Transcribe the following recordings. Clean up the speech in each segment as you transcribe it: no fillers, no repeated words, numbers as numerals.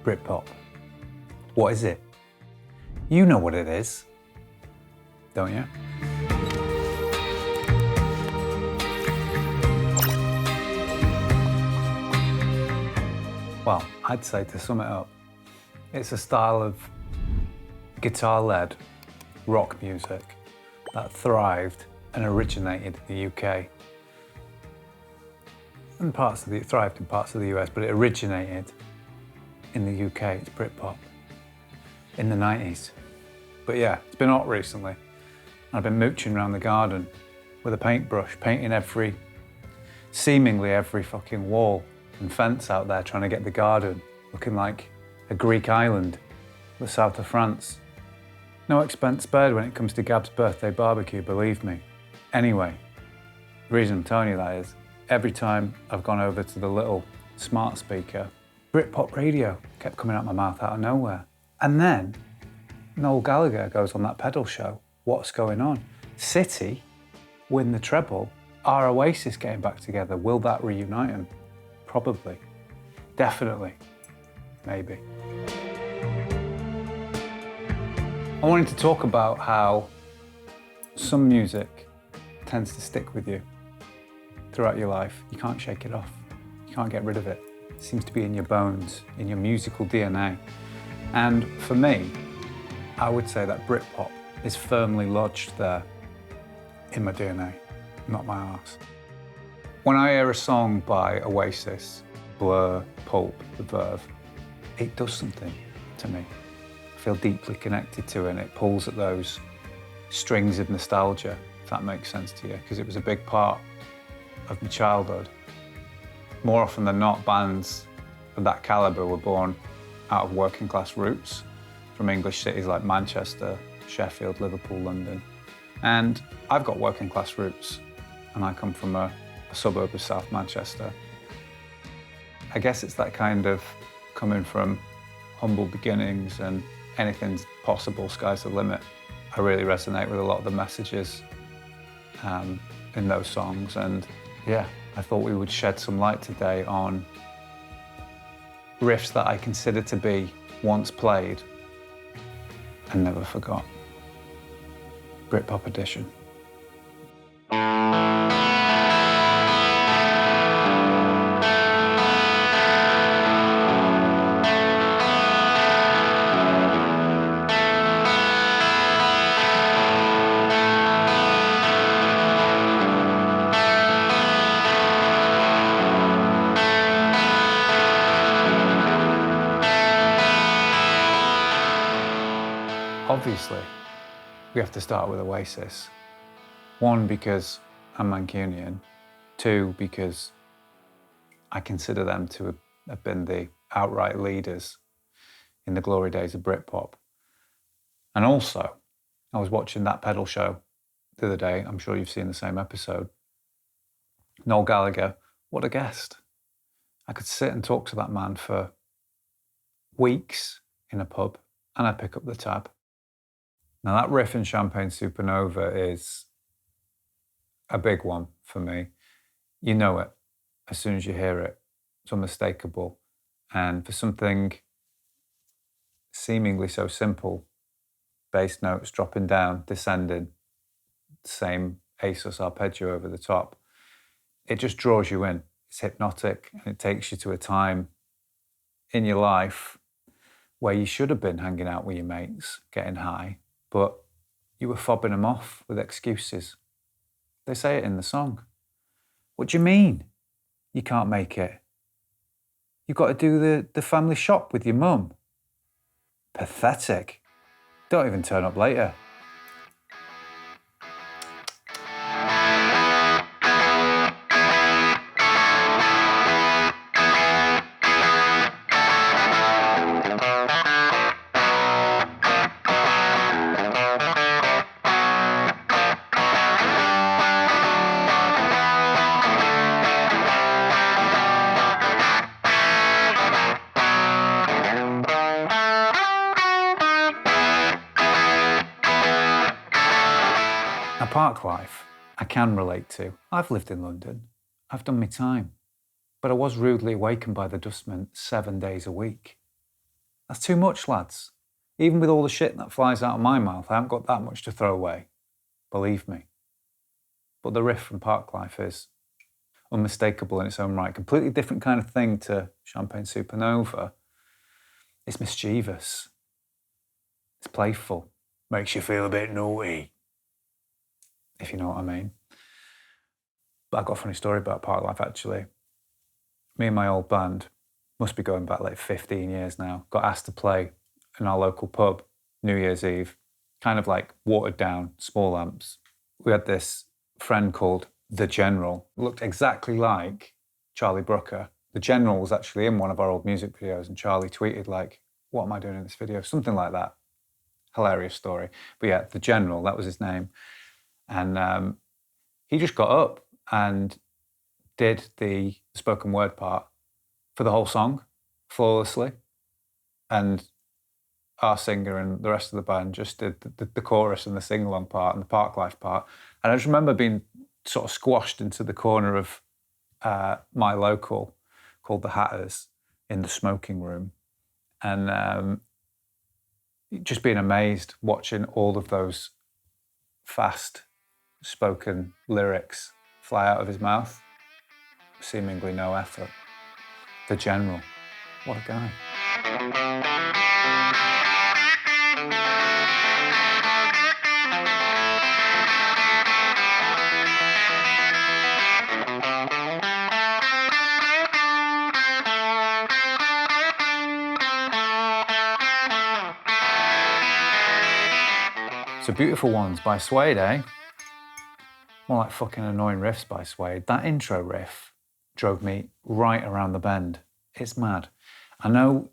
Britpop. What is it? You know what it is, don't you? Well, I'd say to sum it up, it's a style of guitar-led rock music that thrived and originated in the UK. And it thrived in parts of the US, but it originated in the UK. It's Britpop in the 90s. But yeah, it's been hot recently. I've been mooching around the garden with a paintbrush, painting seemingly every fucking wall and fence out there, trying to get the garden looking like a Greek island, the south of France. No expense spared when it comes to Gab's birthday barbecue, believe me. Anyway, the reason I'm telling you that is, every time I've gone over to the little smart speaker, Britpop Radio kept coming out my mouth out of nowhere. And then Noel Gallagher goes on that pedal show. What's going on? City win the treble. Are Oasis getting back together? Will that reunite them? Probably. Definitely. Maybe. I wanted to talk about how some music tends to stick with you throughout your life. You can't shake it off. You can't get rid of it. It seems to be in your bones, in your musical DNA. And for me, I would say that Britpop is firmly lodged there in my DNA, not my arse. When I hear a song by Oasis, Blur, Pulp, the Verve, it does something to me. I feel deeply connected to it, and it pulls at those strings of nostalgia, if that makes sense to you, because it was a big part of my childhood. More often than not, bands of that calibre were born out of working class roots from English cities like Manchester, Sheffield, Liverpool, London. And I've got working class roots, and I come from a suburb of South Manchester. I guess it's that kind of coming from humble beginnings and anything's possible, sky's the limit. I really resonate with a lot of the messages in those songs, and yeah, I thought we would shed some light today on riffs that I consider to be once played and never forgot. Britpop edition. Obviously, we have to start with Oasis. One, because I'm Mancunian. Two, because I consider them to have been the outright leaders in the glory days of Britpop. And also, I was watching that pedal show the other day. I'm sure you've seen the same episode. Noel Gallagher, what a guest. I could sit and talk to that man for weeks in a pub, and I'd pick up the tab. Now that riff in Champagne Supernova is a big one for me. You know it as soon as you hear it. It's unmistakable. And for something seemingly so simple, bass notes dropping down, descending, same Asus arpeggio over the top, it just draws you in. It's hypnotic, and it takes you to a time in your life where you should have been hanging out with your mates, getting high, but you were fobbing them off with excuses. They say it in the song. What do you mean you can't make it? You've got to do the family shop with your mum. Pathetic. Don't even turn up later. Park life, I can relate to. I've lived in London. I've done my time. But I was rudely awakened by the dustman 7 days a week. That's too much, lads. Even with all the shit that flies out of my mouth, I haven't got that much to throw away. Believe me. But the riff from Parklife is unmistakable in its own right. Completely different kind of thing to Champagne Supernova. It's mischievous. It's playful. Makes you feel a bit naughty, if you know what I mean. But I've got a funny story about Parklife, actually. Me and my old band, must be going back like 15 years now, got asked to play in our local pub, New Year's Eve, kind of like watered down, small amps. We had this friend called The General, looked exactly like Charlie Brooker. The General was actually in one of our old music videos, and Charlie tweeted like, "What am I doing in this video?" Something like that. Hilarious story. But yeah, The General, that was his name. And he just got up and did the spoken word part for the whole song flawlessly. And our singer and the rest of the band just did the chorus and the sing-along part and the Parklife part. And I just remember being sort of squashed into the corner of my local called the Hatters in the smoking room. And just being amazed watching all of those fast spoken lyrics fly out of his mouth, seemingly no effort. The General, what a guy. So Beautiful Ones by Suede, eh? More like fucking annoying riffs by Suede. That intro riff drove me right around the bend. It's mad. I know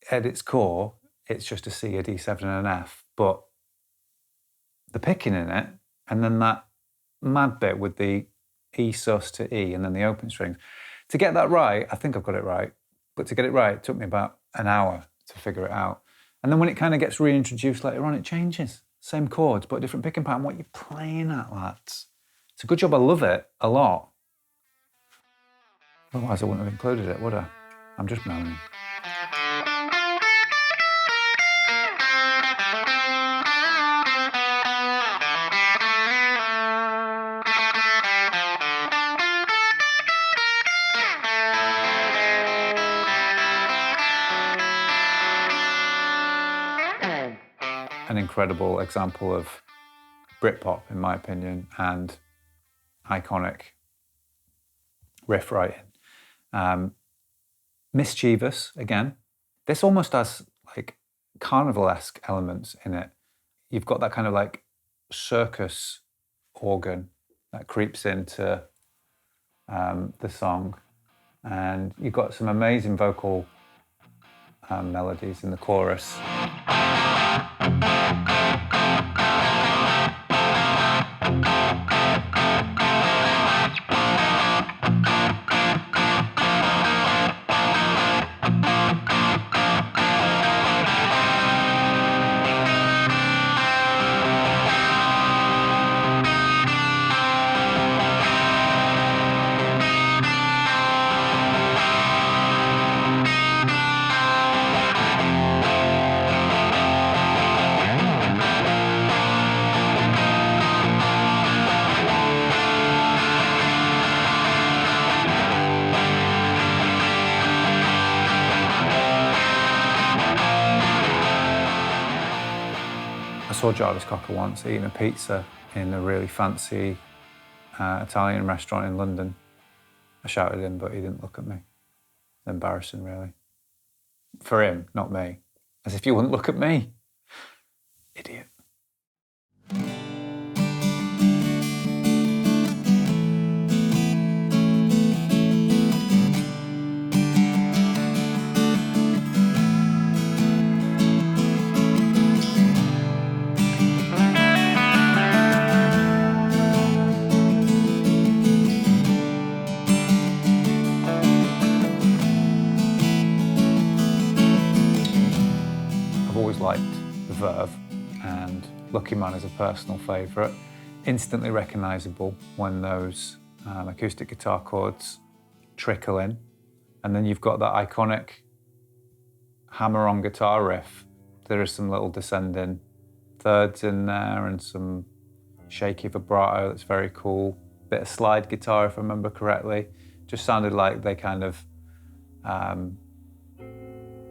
at its core, it's just a C, a D7 and an F, but the picking in it, and then that mad bit with the E sus to E and then the open strings. To get that right, I think I've got it right, but to get it right, it took me about an hour to figure it out. And then when it kind of gets reintroduced later on, it changes. Same chords, but a different picking pattern. What are you playing at, lads? It's a good job I love it a lot. Otherwise I wouldn't have included it, would I? I'm just moaning. An incredible example of Britpop, in my opinion, and iconic riff writing. Mischievous, again. This almost has like carnival-esque elements in it. You've got that kind of like circus organ that creeps into the song, and you've got some amazing vocal melodies in the chorus. I saw Jarvis Cocker once eating a pizza in a really fancy Italian restaurant in London. I shouted at him, but he didn't look at me. Embarrassing, really. For him, not me. As if you wouldn't look at me. Idiot. Liked the Verve, and Lucky Man is a personal favourite. Instantly recognisable when those acoustic guitar chords trickle in, and then you've got that iconic hammer on guitar riff. There is some little descending thirds in there and some shaky vibrato that's very cool. Bit of slide guitar, if I remember correctly. Just sounded like they kind of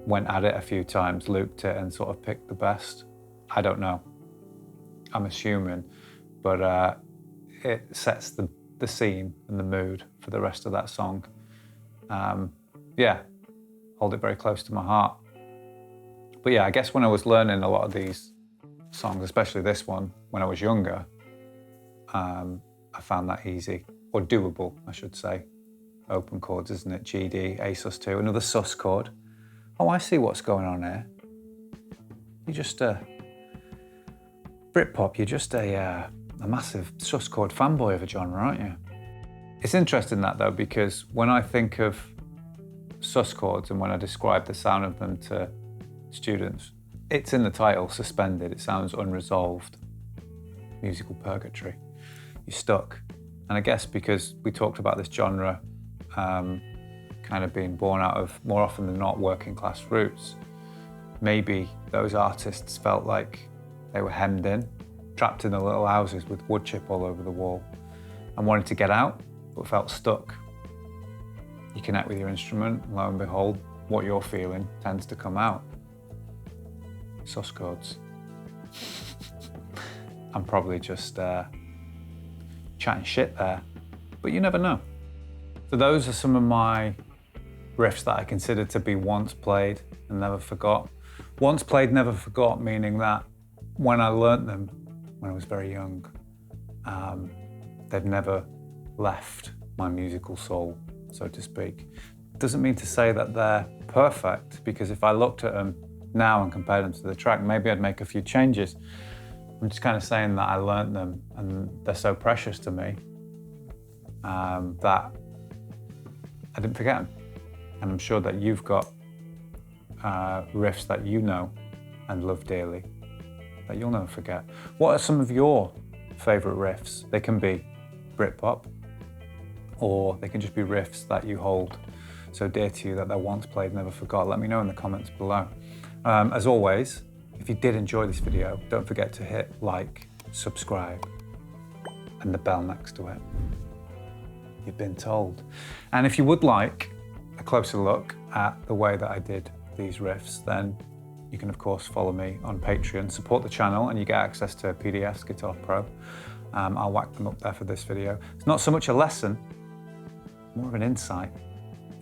went at it a few times, looped it and sort of picked the best. I don't know. I'm assuming, but it sets the scene and the mood for the rest of that song. Yeah, hold it very close to my heart. But yeah, I guess when I was learning a lot of these songs, especially this one, when I was younger, I found that easy, or doable, I should say. Open chords, isn't it? G, D, A sus2, another sus chord. Oh, I see what's going on here. You're just Britpop, you're just a massive sus chord fanboy of a genre, aren't you? It's interesting that though, because when I think of sus chords and when I describe the sound of them to students, it's in the title, suspended. It sounds unresolved, musical purgatory. You're stuck. And I guess because we talked about this genre kind of being born out of, more often than not, working class roots, maybe those artists felt like they were hemmed in, trapped in their little houses with wood chip all over the wall and wanted to get out, but felt stuck. You connect with your instrument, and lo and behold, what you're feeling tends to come out. Sus chords. I'm probably just chatting shit there, but you never know. So those are some of my riffs that I consider to be once played and never forgot. Once played, never forgot, meaning that when I learnt them when I was very young, they've never left my musical soul, so to speak. Doesn't mean to say that they're perfect, because if I looked at them now and compared them to the track, maybe I'd make a few changes. I'm just kind of saying that I learnt them and they're so precious to me that I didn't forget them. And I'm sure that you've got riffs that you know and love dearly that you'll never forget. What are some of your favourite riffs? They can be Britpop, or they can just be riffs that you hold so dear to you that they're once played, never forgot. Let me know in the comments below. As always, if you did enjoy this video, don't forget to hit like, subscribe, and the bell next to it. You've been told. And if you would like a closer look at the way that I did these riffs, then you can of course follow me on Patreon, support the channel, and you get access to PDFs, Guitar Pro. I'll whack them up there for this video. It's not so much a lesson, more of an insight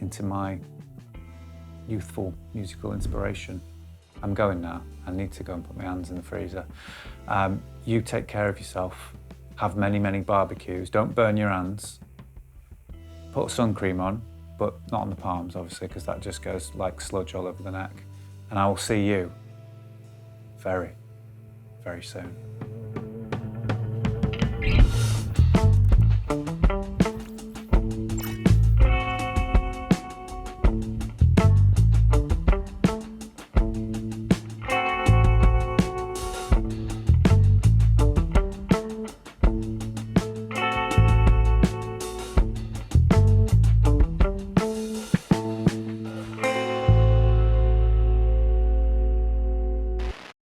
into my youthful musical inspiration. I'm going now. I need to go and put my hands in the freezer. You take care of yourself. Have many, many barbecues. Don't burn your hands. Put sun cream on, but not on the palms, obviously, because that just goes like sludge all over the neck. And I will see you very, very soon.